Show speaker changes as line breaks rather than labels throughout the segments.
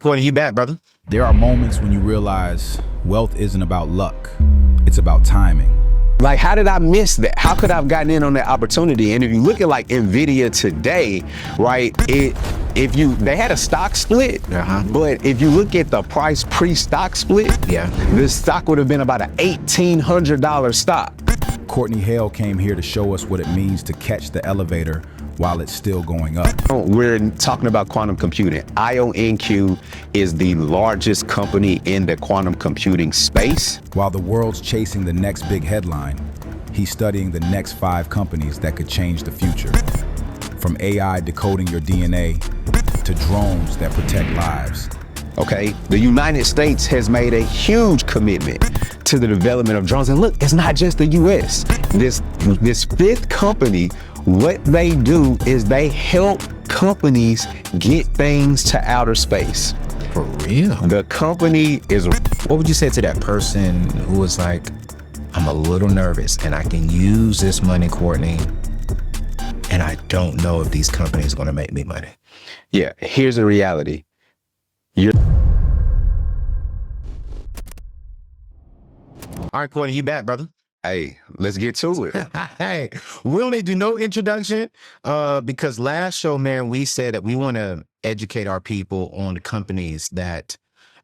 Courtney, you back, brother?
There are moments when you realize wealth isn't about luck, it's about timing.
Like, how did I miss that? How could I have gotten in on that opportunity? And if you look at like Nvidia today, right, they had a stock split, but if you look at the price pre-stock split, this stock would have been about an $1,800 stock.
Courtney Hale came here to show us what it means to catch the elevator while it's still going up.
We're talking about quantum computing. IONQ is the largest company in the quantum computing space.
While the world's chasing the next big headline, he's studying the next 5 companies that could change the future. From AI decoding your DNA to drones that protect lives.
Okay, the United States has made a huge commitment to the development of drones. And look, it's not just the US. This 5th company, what they do is they help companies get things to outer space.
For real?
The company is...
What would you say to that person who was like, I'm a little nervous and I can use this money, Courtney, and I don't know if these companies are going to make me money?
Yeah, here's the reality.
All right, Courtney, you back, brother?
Hey, let's get to it.
Hey, we don't need to do no introduction because last show, man, we said that we want to educate our people on the companies that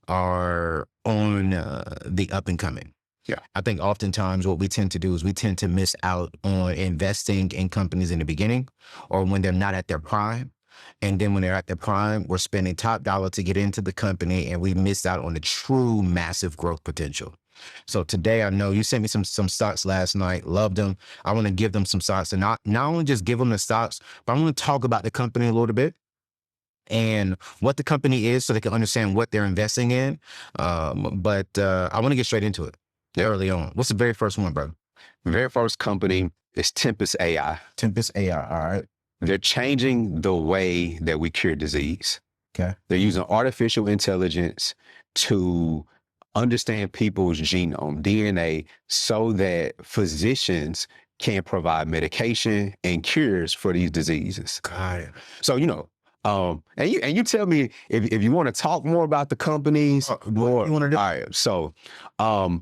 are on the up and coming.
Yeah.
I think oftentimes what we tend to do is we tend to miss out on investing in companies in the beginning or when they're not at their prime. And then when they're at their prime, we're spending top dollar to get into the company and we missed out on the true massive growth potential. So today, I know you sent me some stocks last night, loved them. I want to give them some stocks and not only just give them the stocks, but I want to talk about the company a little bit and what the company is so they can understand what they're investing in. But I want to get straight into it early on. What's the very first one, bro?
The very first company is Tempus AI.
Tempus AI, all right.
They're changing the way that we cure disease.
Okay.
They're using artificial intelligence to understand people's genome, DNA, so that physicians can provide medication and cures for these diseases.
Got it.
So, and you tell me if you want to talk more about the companies.
What you want to do?
All right. So, I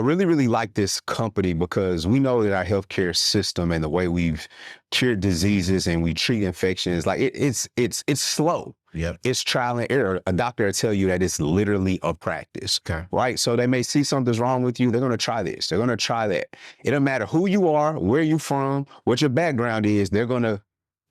really like this company because we know that our healthcare system and the way we've cured diseases and we treat infections, like it's slow.
Yep.
It's trial and error. A doctor will tell you that it's literally a practice.
Okay.
Right? So they may see something's wrong with you. They're going to try this. They're going to try that. It don't matter who you are, where you're from, what your background is. They're going to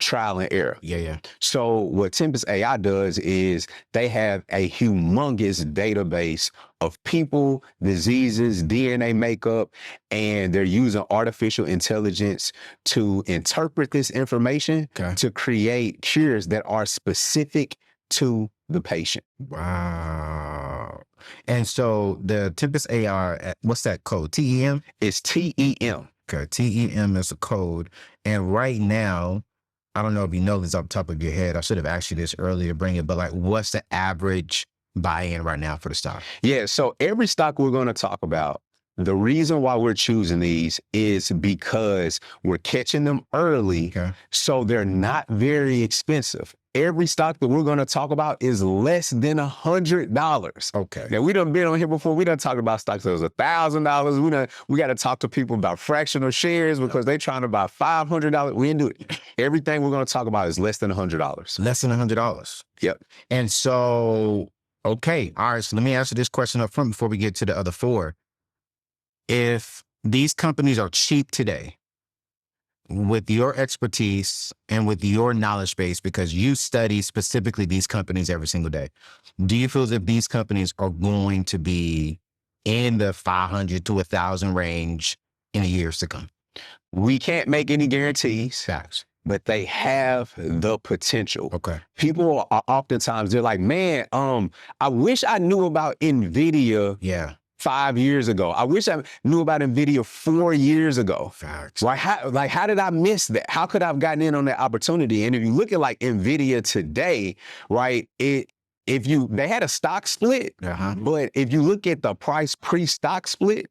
trial and error.
Yeah.
So what Tempus AI does is they have a humongous database of people, diseases, DNA makeup, and they're using artificial intelligence to interpret this information to create cures that are specific to the patient.
Wow. And so the Tempus AI, what's that code? TEM?
It's TEM.
Okay, TEM is a code. And right now, I don't know if you know this off the top of your head. I should have asked you this earlier to bring it, but like, what's the average buy-in right now for the stock?
Yeah, so every stock we're going to talk about, the reason why we're choosing these is because we're catching them early, so they're not very expensive. Every stock that we're going to talk about is less than $100.
Okay.
Now, we done been on here before. We done talked about stocks that was $1,000. We got to talk to people about fractional shares because they trying to buy $500. We didn't do it. Everything we're going to talk about is less than $100.
Less than $100.
Yep.
And so, okay. All right. So let me answer this question up front before we get to the other 4. If these companies are cheap today, with your expertise and with your knowledge base, because you study specifically these companies every single day, do you feel as if these companies are going to be in the 500 to 1,000 range in the years to come?
We can't make any guarantees.
Facts.
But they have the potential.
Okay.
People are oftentimes, they're like, man, I wish I knew about Nvidia 5 years ago. I wish I knew about Nvidia 4 years ago.
Facts.
Right? How did I miss that? How could I have gotten in on that opportunity? And if you look at like Nvidia today, right, they had a stock split, but if you look at the price pre-stock split,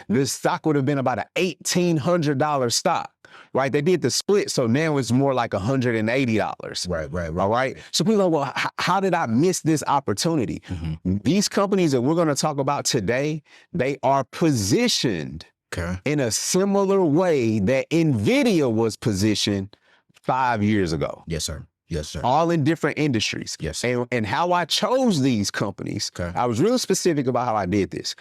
the stock would have been about an $1,800 stock. right? They did the split, so now it's more like $180.
Right.
All right. So people are like, well, how did I miss this opportunity? These companies that we're going to talk about today, they are positioned in a similar way that Nvidia was positioned 5 years ago.
Yes, sir. Yes, sir.
All in different industries.
Yes.
And how I chose these companies, I was real specific about how I did this.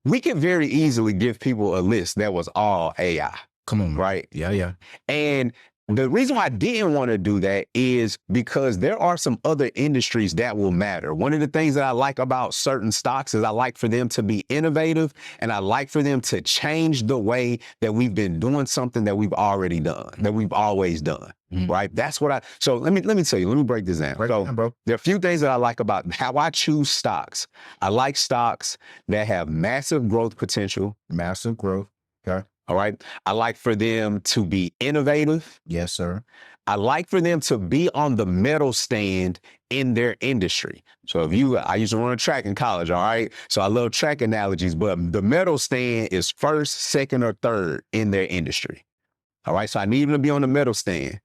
We can very easily give people a list that was all AI.
Come on.
Right?
Yeah.
And the reason why I didn't want to do that is because there are some other industries that will matter. One of the things that I like about certain stocks is I like for them to be innovative, and I like for them to change the way that we've been doing something that we've already done, that we've always done. Right? That's what so let me tell you, let me break this down. There are a few things that I like about how I choose stocks. I like stocks that have massive growth potential.
Massive growth. Okay.
All right. I like for them to be innovative.
Yes, sir.
I like for them to be on the medal stand in their industry. So I used to run a track in college, all right? So I love track analogies, but the medal stand is first, second, or third in their industry. All right. So I need them to be on the medal stand.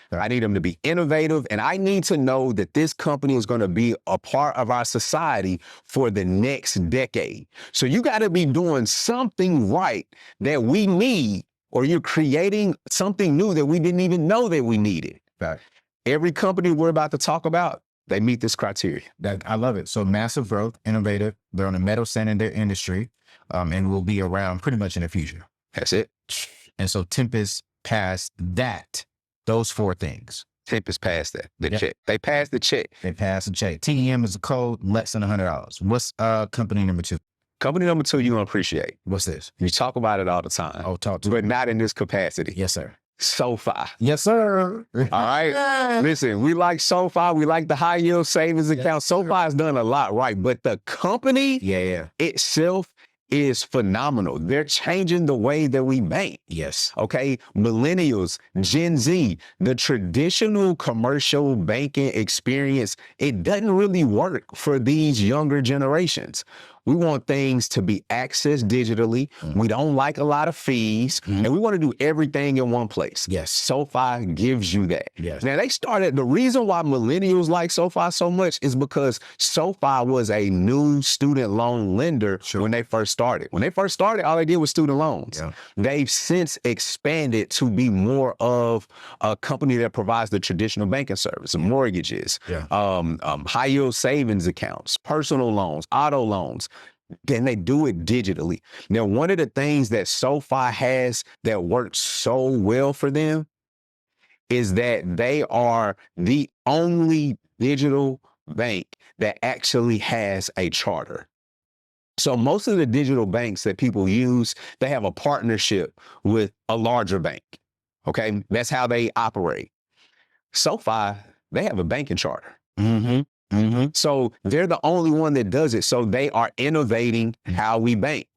I need them to be innovative, and I need to know that this company is going to be a part of our society for the next decade. So you got to be doing something right that we need, or you're creating something new that we didn't even know that we needed.
Right.
Every company we're about to talk about, they meet this criteria.
I love it. So massive growth, innovative. They're on a medal stand in their industry, and will be around pretty much in the future.
That's it.
And so Tempus passed those 4 things.
Tempus passed that, the check. They passed the check.
They passed the check. TEM is a code, less than $100. What's company number 2?
Company number 2 you're going to appreciate.
What's this?
You talk about it all the time.
Oh, talk to
But not in this capacity.
Yes, sir.
SoFi.
Yes, sir.
All right. Listen, we like SoFi. We like the high yield savings account. SoFi has done a lot right, but the company itself is phenomenal. They're changing the way that we bank.
Yes.
Okay. Millennials, Gen Z, the traditional commercial banking experience, it doesn't really work for these younger generations. We want things to be accessed digitally. We don't like a lot of fees, and we want to do everything in one place.
Yes.
SoFi gives you that.
Yes.
Now, the reason why millennials like SoFi so much is because SoFi was a new student loan lender when they first started. When they first started, all they did was student loans.
Yeah.
They've since expanded to be more of a company that provides the traditional banking service, mortgages, high yield savings accounts, personal loans, auto loans. Then they do it digitally. Now, one of the things that SoFi has that works so well for them is that they are the only digital bank that actually has a charter. So most of the digital banks that people use, they have a partnership with a larger bank. Okay, that's how they operate. SoFi, they have a banking charter. So they're the only one that does it. So they are innovating how we bank.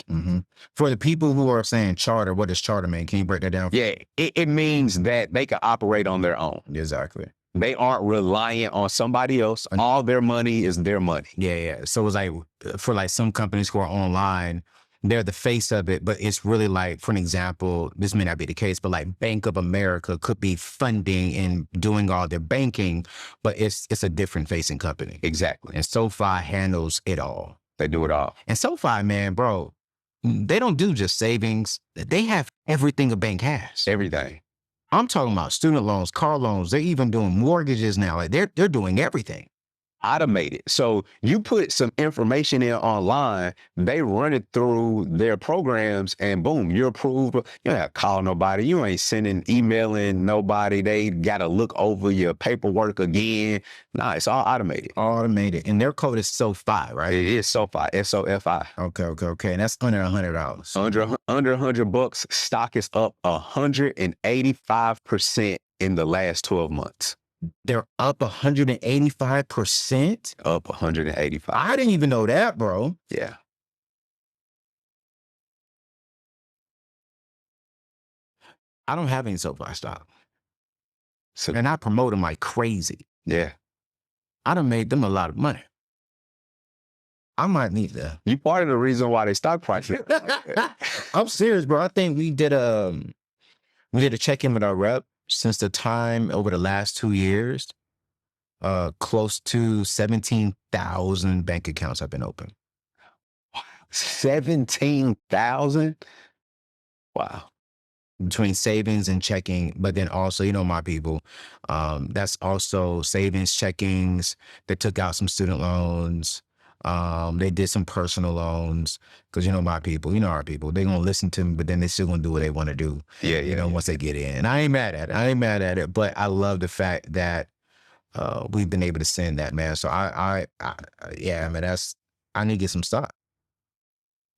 For the people who are saying charter, what does charter mean? Can you break that down?
Yeah, it means that they can operate on their own.
Exactly.
They aren't reliant on somebody else. All their money is their money.
Yeah. So it's like, for like some companies who are online, they're the face of it, but it's really like, for an example, this may not be the case, but like Bank of America could be funding and doing all their banking, but it's a different facing company.
Exactly.
And SoFi handles it all.
They do it all.
And SoFi, man, bro, they don't do just savings. They have everything a bank has.
Everything.
I'm talking about student loans, car loans. They're even doing mortgages now. Like they're doing everything.
Automated. So you put some information in online, they run it through their programs, and boom, you're approved. You don't have to call nobody. You ain't emailing nobody. They got to look over your paperwork again. Nah, it's all automated.
Automated. And their code is SoFi, right?
It is SoFi, SoFi.
Okay. And that's under $100.
Under $100, stock is up 185% in the last 12 months.
They're up 185%?
Up 185.
I didn't even know that, bro.
Yeah.
I don't have any SoFi stock.
So,
and I promote them like crazy.
Yeah.
I done made them a lot of money. I might need that.
You part of the reason why they stock price.
I'm serious, bro. I think we did We did a check-in with our rep. Since the time over the last 2 years, close to 17,000 bank accounts have been opened.
17,000? Wow.
Between savings and checking, but then also, my people, that's also savings, checkings. They took out some student loans. They did some personal loans because, my people, our people, they're going to listen to me, but then they still going to do what they want to do.
Yeah.
Once they get in. And I ain't mad at it. But I love the fact that we've been able to send that, man. So yeah, man, I need to get some stock.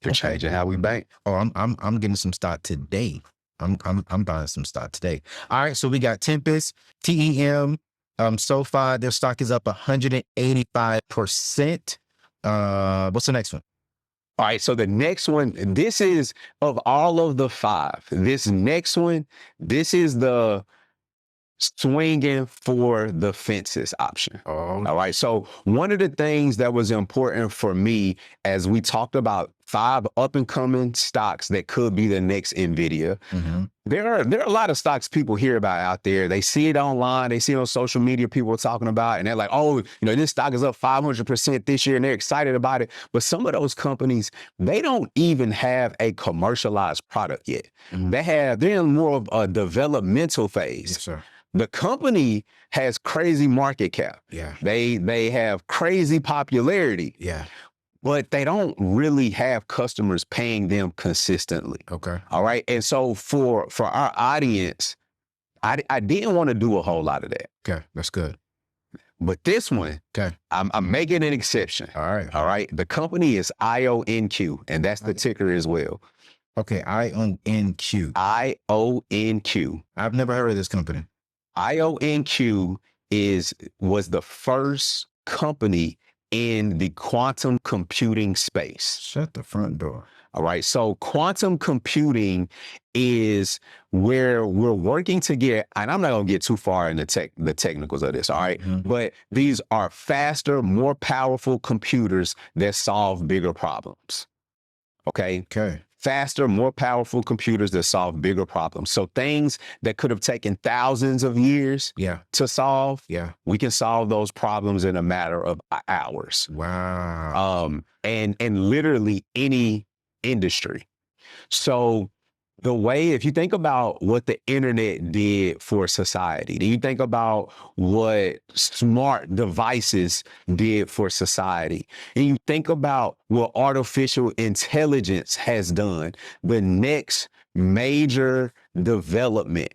You're changing how we bank.
Oh, I'm getting some stock today. I'm buying some stock today. All right, so we got Tempus, TEM, SoFi. Their stock is up 185%. What's the next one?
All right, so the next one, this is of all of the 5. This next one, this is the swinging for the fences option.
Oh,
all right. So one of the things that was important for me as we talked about 5 up and coming stocks that could be the next Nvidia.
mm-hmm.
There are a lot of stocks people hear about out there. They see it online, they see it on social media, people are talking about it, and they're like, oh, this stock is up 500% this year, and they're excited about it. But some of those companies, they don't even have a commercialized product yet.
Mm-hmm.
They're in more of a developmental phase.
Yes, sir.
The company has crazy market cap.
Yeah.
They have crazy popularity.
Yeah.
But they don't really have customers paying them consistently.
Okay.
All right. And so for our audience, I didn't want to do a whole lot of that.
Okay. That's good.
But this one,
okay,
I'm making an exception.
All right.
All right. The company is IONQ, and that's the ticker as well.
Okay. IONQ.
IONQ.
I've never heard of this company.
IONQ was the first company in the quantum computing space.
Shut the front door.
All right. So quantum computing is where we're working to get, and I'm not going to get too far in the technicals of this. All right.
Mm-hmm.
But these are faster, more powerful computers that solve bigger problems. Okay.
Okay.
Faster, more powerful computers that solve bigger problems. So things that could have taken thousands of years to solve, we can solve those problems in a matter of hours.
Wow.
And literally any industry. So the way, if you think about what the internet did for society, then you think about what smart devices did for society, and you think about what artificial intelligence has done, the next major development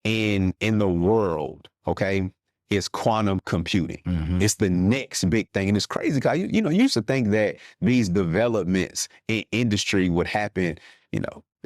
in the world, okay, is quantum computing.
Mm-hmm.
It's the next big thing. And it's crazy because, you used to think that these developments in industry would happen,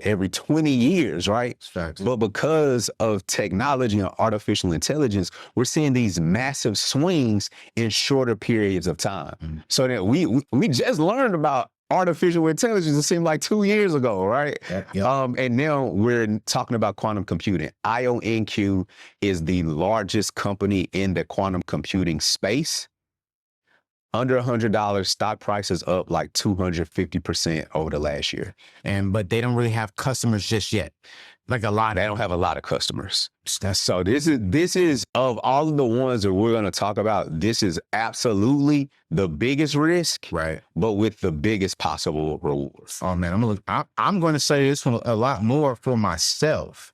every 20 years, right?
Facts.
But because of technology and artificial intelligence, we're seeing these massive swings in shorter periods of time.
Mm-hmm.
So that we just learned about artificial intelligence, it seemed like 2 years ago, right?
Yep.
And now we're talking about quantum computing. IONQ is the largest company in the quantum computing space. Under $100, stock price is up like 250% over the last year.
But they don't really have customers just yet. Like a lot.
They don't have a lot of customers.
That's
So this is of all of the ones that we're going to talk about, this is absolutely the biggest risk,
right,
but with the biggest possible reward.
Oh man, I'm going to say this one a lot more for myself,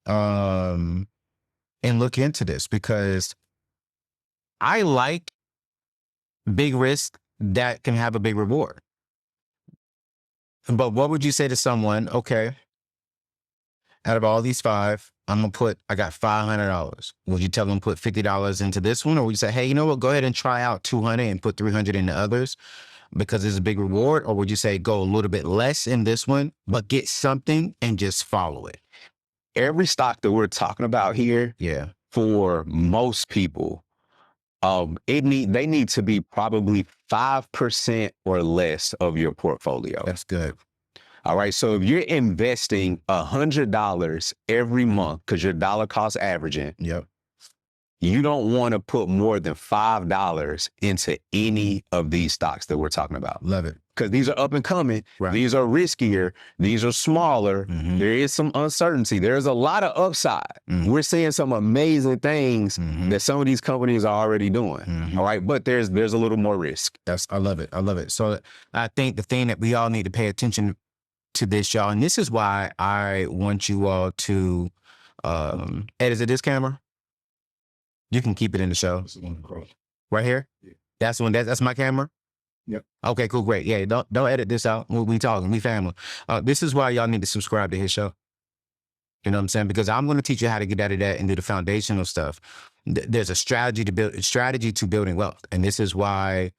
and look into this because I like big risk that can have a big reward. But what would you say to someone? Okay, out of all these 5, I got $500. Would you tell them put $50 into this one? Or would you say, hey, you know what? Go ahead and try out 200 and put 300 into others because it's a big reward? Or would you say go a little bit less in this one, but get something and just follow it?
Every stock that we're talking about here, for most people, they need to be probably 5% or less of your portfolio.
That's good.
All right. So if you're investing $100 every month, because your dollar cost averaging, you don't want to put more than $5 into any of these stocks that we're talking about.
Love it.
Because these are up and coming.
Right.
These are riskier. These are smaller.
Mm-hmm.
There is some uncertainty. There's a lot of upside.
Mm-hmm.
We're seeing some amazing things
Mm-hmm.
that some of these companies are already doing.
Mm-hmm.
All right. But there's a little more risk.
I love it. I love it. So I think the thing that we all need to pay attention to this, y'all, and this is why I want you all to Ed, is it this camera? You can keep it in the show. Right here? Yeah. That's the one. That's my camera? Yep. Okay, cool, great. Yeah, don't edit this out. We talking, we family. This is why y'all need to subscribe to his show. You know what I'm saying? Because I'm going to teach you how to get out of that and do the foundational stuff. There's a strategy to building wealth, and this is why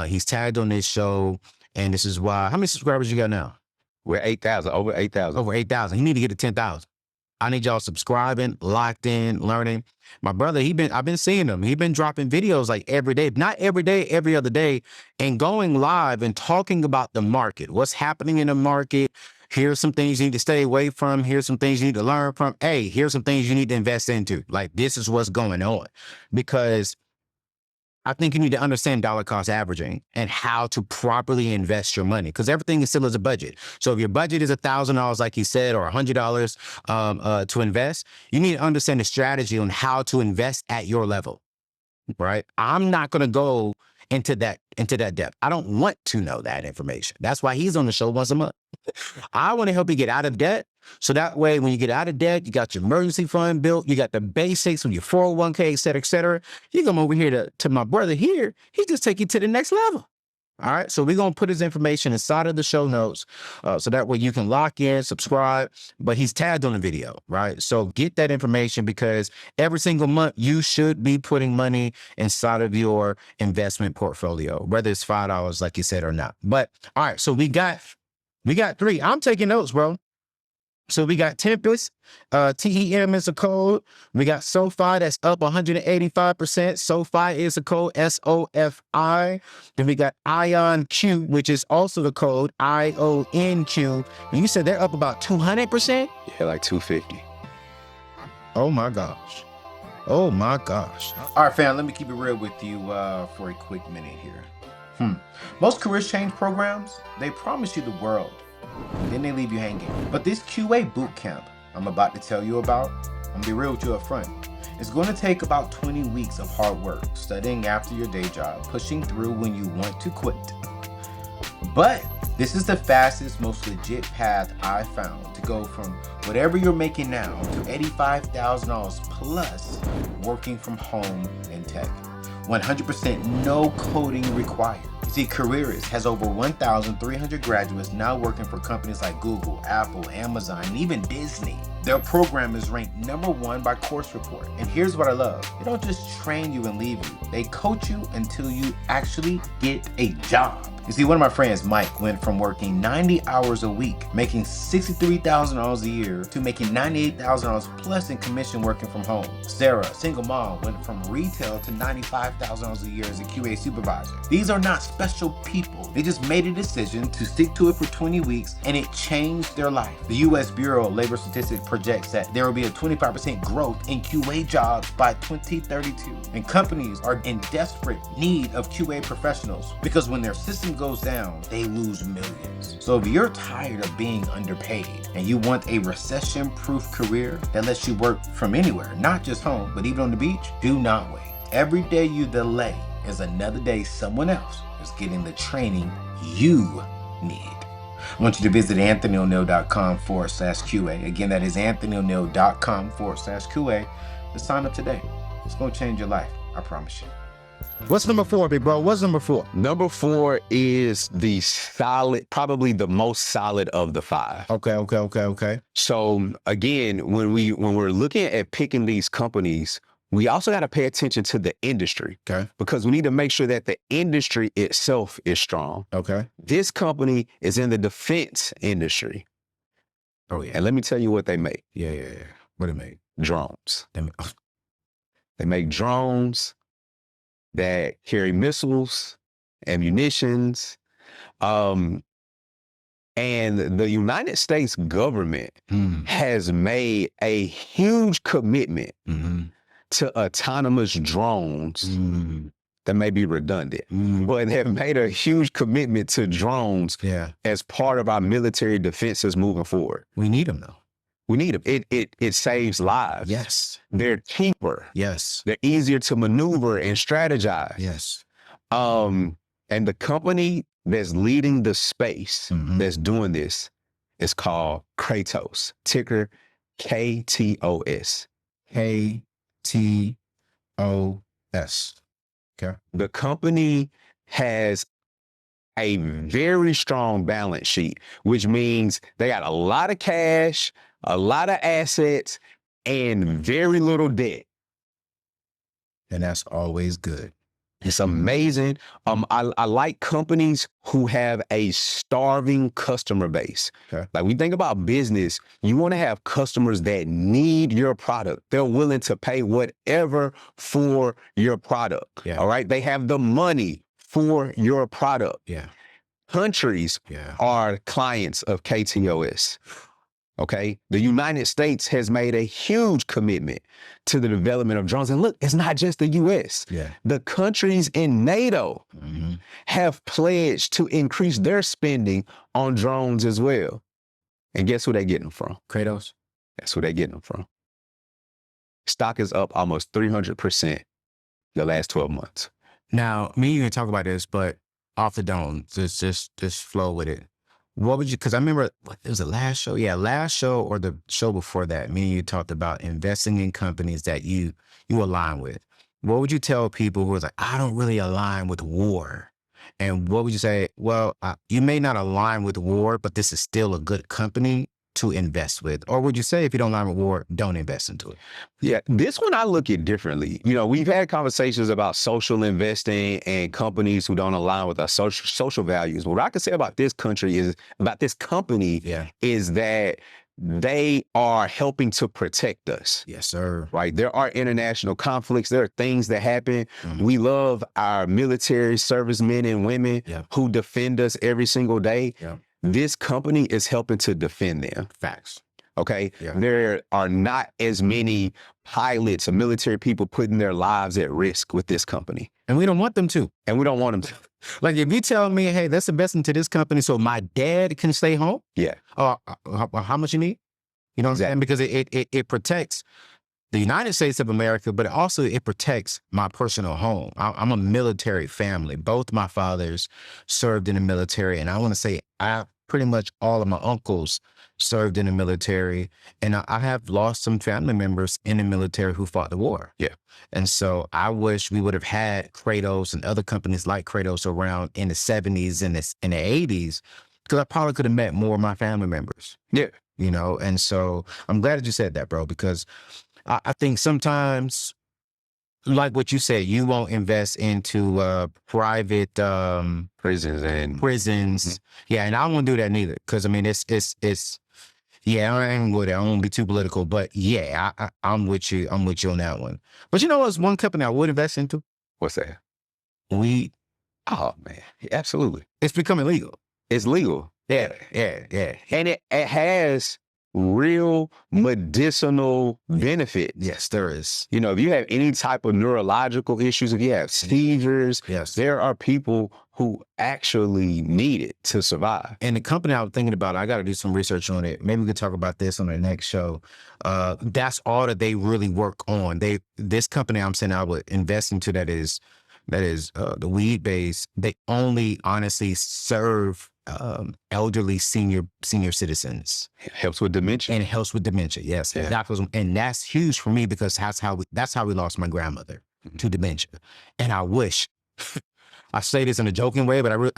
he's tagged on this show. And this is why. How many subscribers you got now?
We're 8,000, over 8,000.
Over 8,000. You need to get to 10,000. I need y'all subscribing, locked in, learning. My brother, I've been seeing him. He's been dropping videos like every day, not every day, every other day, and going live and talking about the market, what's happening in the market. Here's some things you need to stay away from. Here's some things you need to learn from. Hey, here's some things you need to invest into. Like, this is what's going on. Because I think you need to understand dollar cost averaging and how to properly invest your money, because everything is still as a budget. So if your budget is $1,000, like he said, or $100 to invest, you need to understand the strategy on how to invest at your level, right? I'm not going to go into that depth. I don't want to know that information. That's why he's on the show once a month. I want to help you get out of debt. So that way, when you get out of debt, you got your emergency fund built, you got the basics with your 401k, et cetera, et cetera. You come over here to my brother here, he just take you to the next level. All right. So we're going to put his information inside of the show notes so that way you can lock in, subscribe, but he's tagged on the video, right? So get that information, because every single month you should be putting money inside of your investment portfolio, whether it's $5, like you said, or not. But all right. So we got 3. I'm taking notes, bro. So we got Tempus, TEM is a code. We got SoFi, that's up 185%. SoFi is a code, SOFI. Then we got IONQ, which is also the code, IONQ. And you said they're up about 200%?
Yeah, like 250.
Oh my gosh. Oh my gosh. All right, fam, let me keep it real with you for a quick minute here. Most careers change programs, they promise you the world, then they leave you hanging. But this QA boot camp I'm about to tell you about, I'm gonna be real with you up front. It's going to take about 20 weeks of hard work, studying after your day job, pushing through when you want to quit. But this is the fastest, most legit path I found to go from whatever you're making now to $85,000 plus working from home in tech. 100% no coding required. You see, Careerist has over 1,300 graduates now working for companies like Google, Apple, Amazon, and even Disney. Their program is ranked #1 by Course Report. And here's what I love. They don't just train you and leave you. They coach you until you actually get a job. You see, one of my friends, Mike, went from working 90 hours a week, making $63,000 a year, to making $98,000 plus in commission working from home. Sarah, single mom, went from retail to $95,000 a year as a QA supervisor. These are not special people. They just made a decision to stick to it for 20 weeks, and it changed their life. The U.S. Bureau of Labor Statistics projects that there will be a 25% growth in QA jobs by 2032. And companies are in desperate need of QA professionals, because when their system goes down, they lose millions. So if you're tired of being underpaid and you want a recession-proof career that lets you work from anywhere, not just home, but even on the beach, do not wait. Every day you delay is another day someone else is getting the training you need. I want you to visit anthonyoneil.com/QA. Again, that is anthonyoneil.com/QA to sign up today. It's going to change your life. I promise you. What's number 4, big bro? What's number 4?
Number 4 is the solid, probably the most solid of the 5.
Okay.
So again, when we're looking at picking these companies, we also got to pay attention to the industry.
Okay.
Because we need to make sure that the industry itself is strong.
Okay.
This company is in the defense industry.
Oh, yeah.
And let me tell you what they make.
Yeah. What it make?
Drones. They make drones that carry missiles, ammunitions, and the United States government has made a huge commitment to autonomous drones that may be redundant, but have made a huge commitment to drones as part of our military defenses moving forward.
We need them though.
We need them. It saves lives.
Yes.
They're cheaper.
Yes.
They're easier to maneuver and strategize.
Yes.
And the company that's leading the space that's doing this is called Kratos, ticker KTOS.
KTOS. Okay.
The company has a very strong balance sheet, which means they got a lot of cash, a lot of assets, and very little debt.
And that's always good.
It's amazing. I like companies who have a starving customer base.
Okay.
Like, when you think about business, you want to have customers that need your product. They're willing to pay whatever for your product.
Yeah.
All right. They have the money for your product.
Yeah.
Countries are clients of KTOS. Okay. The United States has made a huge commitment to the development of drones. And look, it's not just the US.
Yeah.
The countries in NATO have pledged to increase their spending on drones as well. And guess who they're getting them from?
Kratos.
That's who they're getting them from. Stock is up almost 300% the last 12 months.
Now, me and you can talk about this, but off the dome, just flow with it. What would you, because I remember, it was the last show? Yeah, last show or the show before that, me and you talked about investing in companies that you align with. What would you tell people who are like, I don't really align with war? And what would you say? Well, you may not align with war, but this is still a good company to invest with. Or would you say if you don't align with war, don't invest into it?
Yeah, this one I look at differently. You know, we've had conversations about social investing and companies who don't align with our social values. But what I can say about this company is that they are helping to protect us.
Yes, sir.
Right. There are international conflicts. There are things that happen. We love our military servicemen and women who defend us every single day.
Yeah.
This company is helping to defend them.
Facts.
Okay.
Yeah.
There are not as many pilots or military people putting their lives at risk with this company.
And we don't want them to.
And we don't want them to.
Like, if you tell me, hey, let's invest into this company so my dad can stay home.
Yeah.
How much you need? You know what I'm saying? Because it protects the United States of America, but also it protects my personal home. I'm a military family. Both my fathers served in the military. And I want to say pretty much all of my uncles served in the military. And I have lost some family members in the military who fought the war.
Yeah.
And so I wish we would have had Kratos and other companies like Kratos around in the 70s and in the 80s, because I probably could have met more of my family members.
Yeah.
You know, and so I'm glad that you said that, bro, because I think sometimes, like what you said, you won't invest into private prisons. Yeah, and I don't want to do that neither, because I mean, it's yeah, I ain't with it. I won't be too political, but yeah, I'm with you. I'm with you on that one. But you know what's one company I would invest into?
What's that?
Weed.
Oh man, absolutely.
It's becoming legal.
It's legal.
Yeah.
And it has real medicinal benefit.
Yes, there is.
You know, if you have any type of neurological issues, if you have seizures, there are people who actually need it to survive.
And the company I was thinking about, I got to do some research on it. Maybe we could talk about this on the next show. That's all that they really work on. This company I'm saying I would invest into that is the weed base. They only honestly serve elderly senior citizens.
It helps with dementia.
And it helps with dementia, yes.
Yeah.
And that's huge for me, because that's how we lost my grandmother to dementia. And I wish, I say this in a joking way, but I really,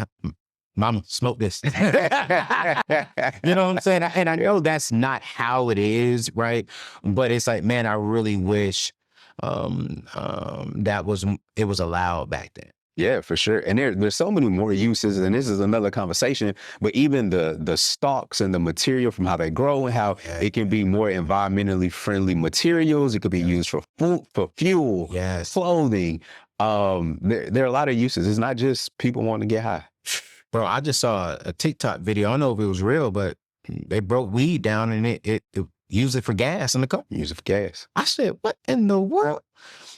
Mama, smoke this. You know what I'm saying? And I know that's not how it is, right? But it's like, man, I really wish it was allowed back then.
Yeah, for sure. And there's so many more uses, and this is another conversation, but even the stalks and the material from how they grow and how it can be more environmentally friendly materials. It could be used for fuel, clothing. There are a lot of uses. It's not just people wanting to get high.
Bro, I just saw a TikTok video. I don't know if it was real, but they broke weed down and it use it for gas in the car.
Use it for gas.
I said, what in the world?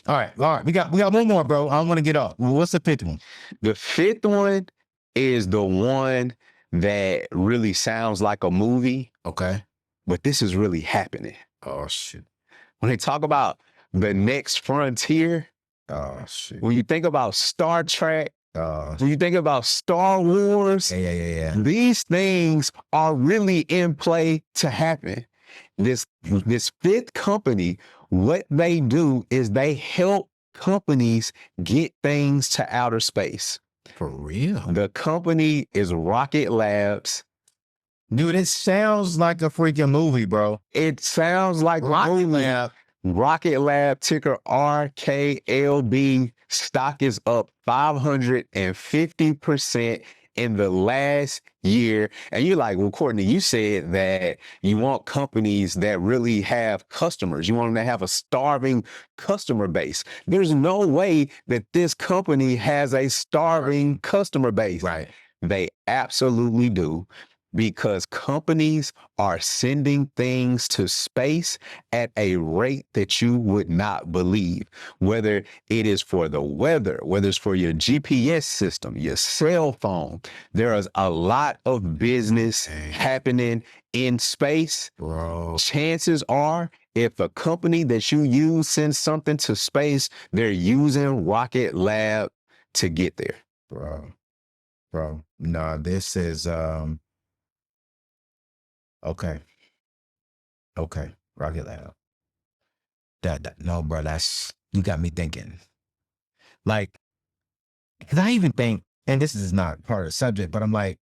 All right. We got one more, bro. I don't want to get off. What's the fifth one?
The fifth one is the one that really sounds like a movie,
Okay.
but this is really happening.
Oh, shit.
When they talk about the next frontier,
Oh, shit.
when you think about Star Trek,
Oh,
when you think about Star Wars,
yeah.
these things are really in play to happen. This fifth company, what they do is they help companies get things to outer space.
For real?
The company is Rocket Labs.
Dude, it sounds like a freaking movie, bro.
It sounds like
Rocket Lab.
Rocket Lab, ticker RKLB. Stock is up 550% in the last year. And you're like, well, Courtney, you said that you want companies that really have customers. You want them to have a starving customer base. There's no way that this company has a starving customer base.
Right.
They absolutely do. Because companies are sending things to space at a rate that you would not believe, whether it is for the weather, whether it's for your GPS system, your cell phone. There is a lot of business happening in space.
Bro.
Chances are, if a company that you use sends something to space, they're using Rocket Lab to get there.
Bro. No, this is, Okay. Rocket Lab. No, bro, you got me thinking. Like, because I even think, and this is not part of the subject, but I'm like,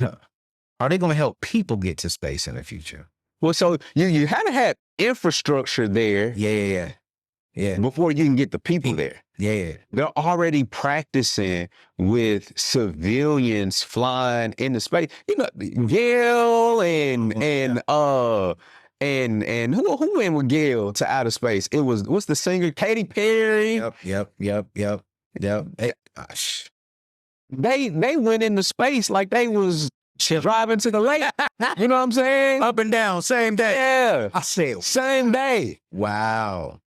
are they going to help people get to space in the future?
Well, so you had to have infrastructure there.
Yeah.
Before you can get the people there.
Yeah.
They're already practicing with civilians flying into space. You know, Gail and who went with Gail to outer space? It was, what's the singer? Katy Perry.
Yep. Hey, gosh.
They went into space like they was driving to the lake. You know what I'm saying?
Up and down, same day.
Yeah.
I said,
Same day.
wow.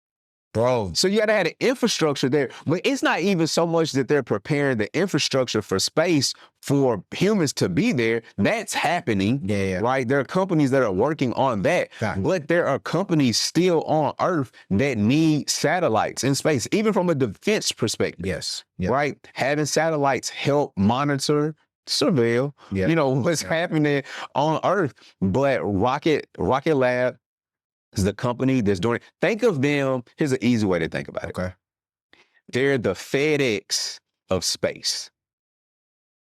Bro.
So you got to have the infrastructure there. But it's not even so much that they're preparing the infrastructure for space for humans to be there. That's happening.
Yeah.
Right? There are companies that are working on that.
Got it.
But there are companies still on Earth that need satellites in space, even from a defense perspective.
Yes. Yep.
Right? Having satellites help monitor, surveil, what's happening on Earth. But Rocket Lab is the company that's doing it. Think of them. Here's an easy way to think about it.
Okay.
They're the FedEx of space.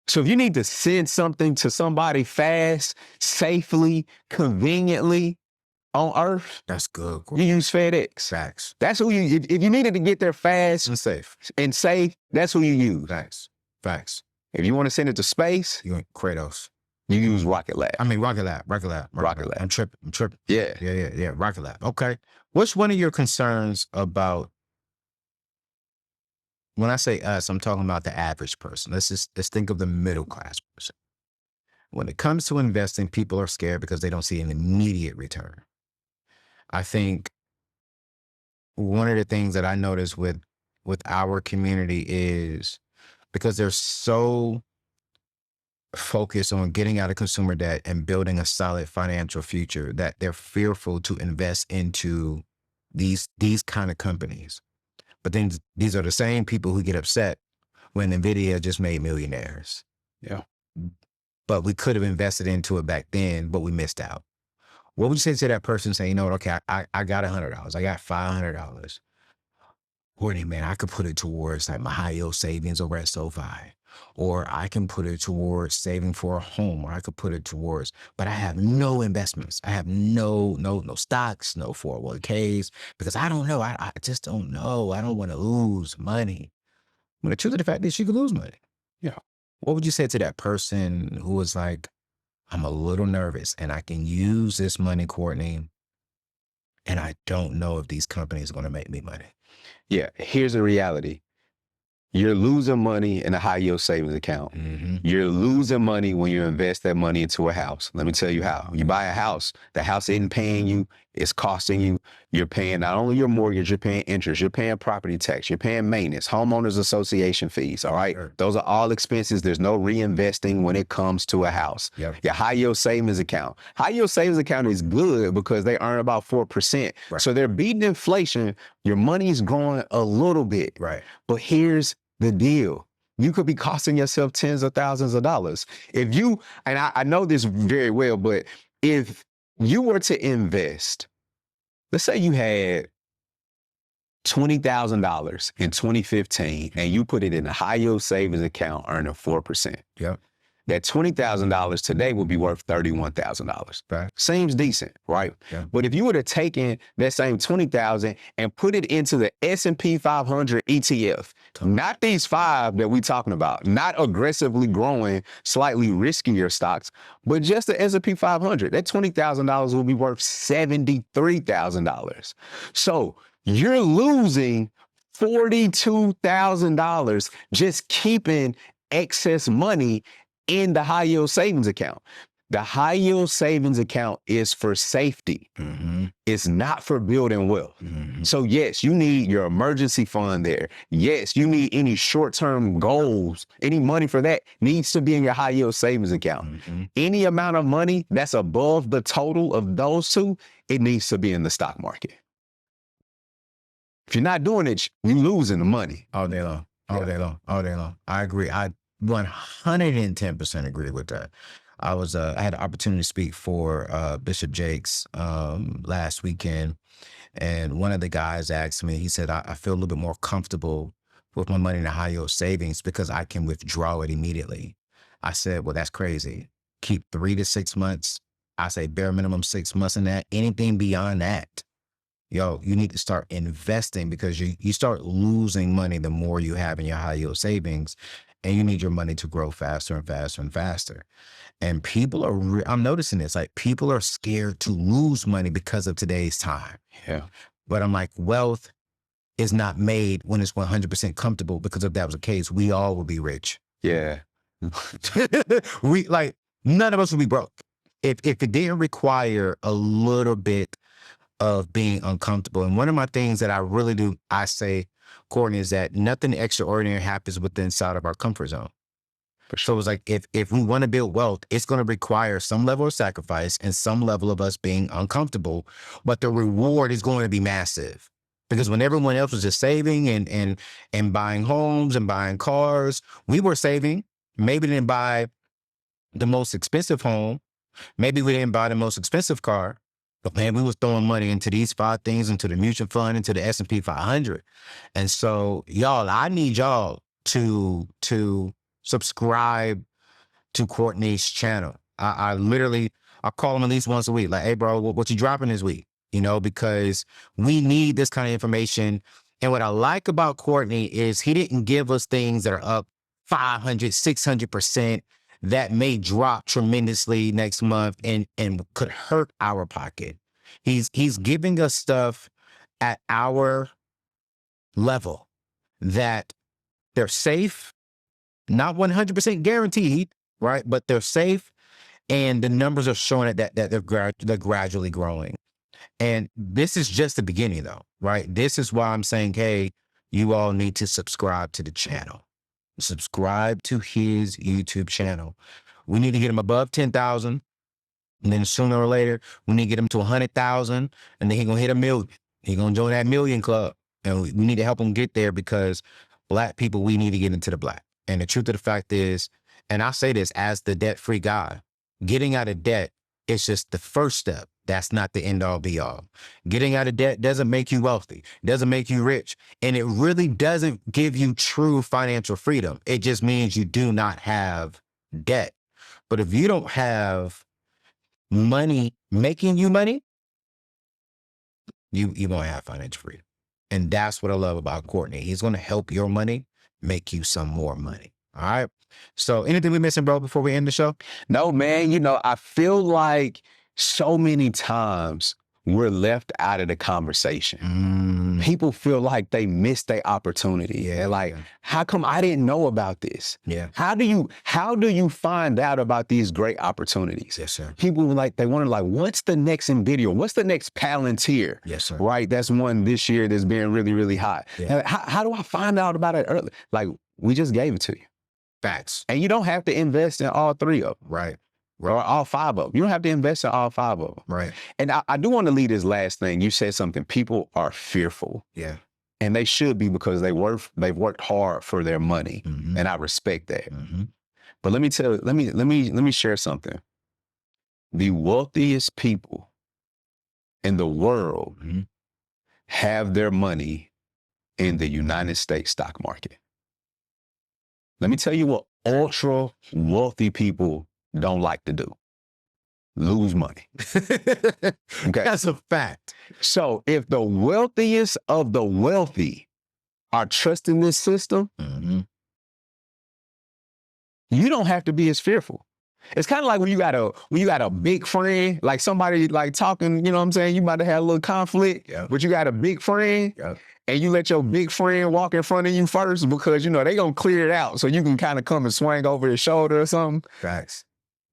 So if you need to send something to somebody fast, safely, conveniently on Earth,
That's good.
you use FedEx.
Facts.
That's who you, if you needed to get there fast
And safe.
and safe, that's who you use.
Facts.
If you want to send it to space,
You want Kratos.
you use Rocket Lab.
I mean, Rocket Lab.
Rocket Lab.
I'm tripping.
Yeah.
Yeah. Rocket Lab. Okay. What's one of your concerns about, when I say us, I'm talking about the average person. Let's think of the middle class person. When it comes to investing, people are scared because they don't see an immediate return. I think one of the things that I notice with our community is because they're so focused on getting out of consumer debt and building a solid financial future that they're fearful to invest into these kind of companies. But then these are the same people who get upset when Nvidia just made millionaires.
Yeah.
But we could have invested into it back then, but we missed out. What would you say to that person saying, you know what, okay, I got $100. I got $500. Courtney, man, I could put it towards like my high yield savings over at SoFi. Or I can put it towards saving for a home, or I could put it towards, but I have no investments. I have no stocks, no 401ks, because I don't know. I just don't know. I don't want to lose money. When the truth of the fact is you could lose money.
Yeah.
What would you say to that person who was like, I'm a little nervous and I can use this money, Courtney, and I don't know if these companies are going to make me money?
Yeah. Here's the reality. You're losing money in a high yield savings account. You're losing money when you invest that money into a house. Let me tell you how. You buy a house, the house isn't paying you, it's costing you. You're paying not only your mortgage, you're paying interest, you're paying property tax, you're paying maintenance, homeowners association fees, all right? Sure. Those are all expenses. There's no reinvesting when it comes to a house. Yep. Your high yield savings account. High yield savings account is good because they earn about 4%. Right. So they're beating inflation. Your money's growing a little bit. Right. But here's the deal. You could be costing yourself tens of thousands of dollars. If you, and I know this very well, but if you were to invest, let's say you had $20,000 in 2015 and you put it in a high yield savings account earning 4%. Yep. That $20,000 today would be worth $31,000. Right. Seems decent, right? Yeah. But if you would have taken that same $20,000 and put it into the S&P 500 ETF, not these 5 that we're talking about, not aggressively growing, slightly riskier stocks, but just the S&P 500, that $20,000 will be worth $73,000. So you're losing $42,000 just keeping excess money in the high yield savings account. The high yield savings account is for safety. It's not for building wealth. So yes, you need your emergency fund there. Yes, you need any short-term goals. Any money for that needs to be in your high yield savings account. Any amount of money that's above the total of those two, it needs to be in the stock market. If you're not doing it, you're losing the money.
All day long, all day long, all day long. I agree. I 110% agree with that. I had the opportunity to speak for Bishop Jakes last weekend, and one of the guys asked me, he said, I feel a little bit more comfortable with my money in a high yield savings because I can withdraw it immediately. I said, well, that's crazy. Keep 3 to 6 months. I say bare minimum 6 months in that. Anything beyond that, yo, you need to start investing because you start losing money the more you have in your high yield savings, and you need your money to grow faster and faster and faster. And people are, I'm noticing this, like people are scared to lose money because of today's time. Yeah. But I'm like, wealth is not made when it's 100% comfortable, because if that was the case, we all would be rich.
Yeah.
None of us would be broke. If it didn't require a little bit of being uncomfortable. And one of my things that I really do, I say, Courtney, is that nothing extraordinary happens within inside of our comfort zone. So it's like, if we want to build wealth, it's going to require some level of sacrifice and some level of us being uncomfortable, but the reward is going to be massive. Because when everyone else was just saving and buying homes and buying cars, we were saving. Maybe didn't buy the most expensive home. Maybe we didn't buy the most expensive car. But man, we was throwing money into these 5 things, into the mutual fund, into the S&P 500. And so, y'all, I need y'all to subscribe to Courtney's channel. I call him at least once a week. Like, hey, bro, what you dropping this week? You know, because we need this kind of information. And what I like about Courtney is he didn't give us things that are up 500, 600%. That may drop tremendously next month and could hurt our pocket. He's giving us stuff at our level that they're safe, not 100% guaranteed, right? But they're safe, and the numbers are showing that they're gradually growing. And this is just the beginning, though, right? This is why I'm saying, hey, you all need to subscribe to the channel. Subscribe to his YouTube channel. We need to get him above 10,000. And then sooner or later, we need to get him to 100,000. And then he's going to hit 1 million. He's going to join that million club. And we need to help him get there, because Black people, we need to get into the black. And the truth of the fact is, and I say this as the debt-free guy, getting out of debt is just the first step. That's not the end all be all. Getting out of debt doesn't make you wealthy, doesn't make you rich. And it really doesn't give you true financial freedom. It just means you do not have debt. But if you don't have money making you money, you won't have financial freedom. And that's what I love about Courtney. He's going to help your money make you some more money. All right. So anything we missing, bro, before we end the show?
No, man. You know, I feel like so many times we're left out of the conversation. People feel like they missed their opportunity. Yeah, like, how come I didn't know about this?
Yeah.
How do you find out about these great opportunities?
Yes, sir.
People like, they wonder like, what's the next Nvidia? What's the next Palantir?
Yes, sir.
Right? That's one this year that's been really, really hot.
Yeah.
How do I find out about it early? Like, we just gave it to you.
Facts.
And you don't have to invest in all 3 of them.
Right.
Or all 5 of them. You don't have to invest in all 5 of them.
Right.
And I do want to leave this last thing. You said something. People are fearful.
Yeah.
And they should be, because they've worked hard for their money. And I respect that. But let me share something. The wealthiest people in the world have their money in the United States stock market. Let me tell you what ultra wealthy people don't like to do. Lose money. Okay.
That's a fact.
So if the wealthiest of the wealthy are trusting this system, you don't have to be as fearful. It's kind of like when you got a big friend, like somebody like talking, you know what I'm saying? You about to have a little conflict, but you got a big friend, and you let your big friend walk in front of you first, because, you know, they gonna clear it out so you can kind of come and swing over his shoulder or something.
Facts.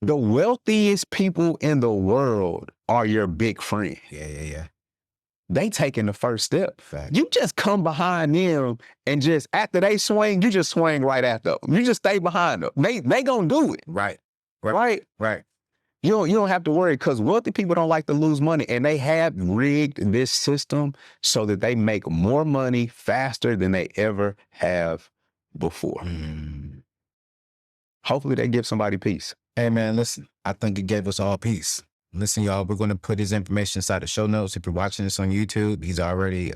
The wealthiest people in the world are your big friend.
Yeah.
They taking the first step.
Fact.
You just come behind them and just, after they swing, you just swing right after them. You just stay behind them. They gonna do it.
Right.
You don't have to worry, because wealthy people don't like to lose money, and they have rigged this system so that they make more money faster than they ever have before. Hopefully they give somebody peace.
Hey, man, listen, I think it gave us all peace. Listen, y'all, we're going to put his information inside the show notes. If you're watching this on YouTube, he's already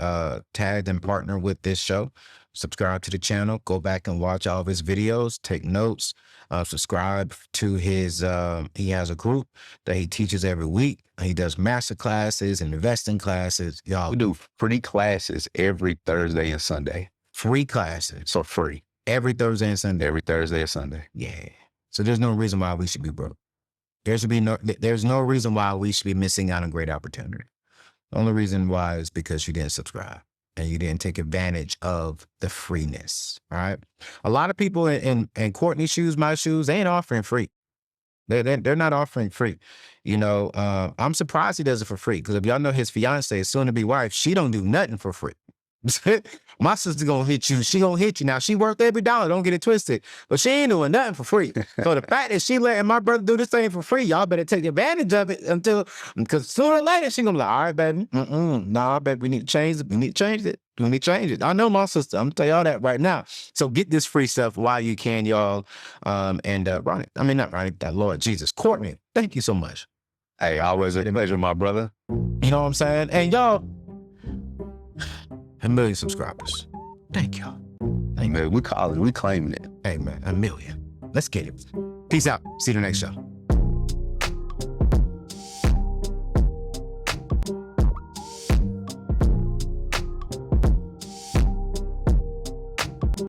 tagged and partnered with this show. Subscribe to the channel. Go back and watch all of his videos. Take notes. Subscribe to his, he has a group that he teaches every week. He does master classes and investing classes. Y'all,
We do free classes every Thursday and Sunday.
free classes.
So free.
Every Thursday and Sunday.
Every Thursday and Sunday.
Yeah. So there's no reason why we should be broke. There's no reason why we should be missing out on great opportunity. The only reason why is because you didn't subscribe and you didn't take advantage of the freeness. All right. A lot of people in Courtney's shoes, my shoes, they ain't offering free. They're not offering free. You know, I'm surprised he does it for free, because if y'all know his fiance, soon to be wife, she don't do nothing for free. My sister gonna hit you. She gonna hit you. Now, she worth every dollar. Don't get it twisted. But she ain't doing nothing for free. So the fact that she letting my brother do this thing for free, y'all better take advantage of it because sooner or later she gonna be like, all right, baby. Nah, baby, we need to change it. We need to change it. We need to change it. I know my sister. I'm gonna tell y'all that right now. So get this free stuff while you can, y'all. And Ronnie, I mean, not Ronnie, that Lord Jesus. Courtney, thank you so much.
Hey, always a pleasure, my brother.
You know what I'm saying? And y'all, 1 million subscribers. Thank y'all.
Hey, man, we claiming it.
Hey, man, 1 million. Let's get it. Peace out. See you the next show.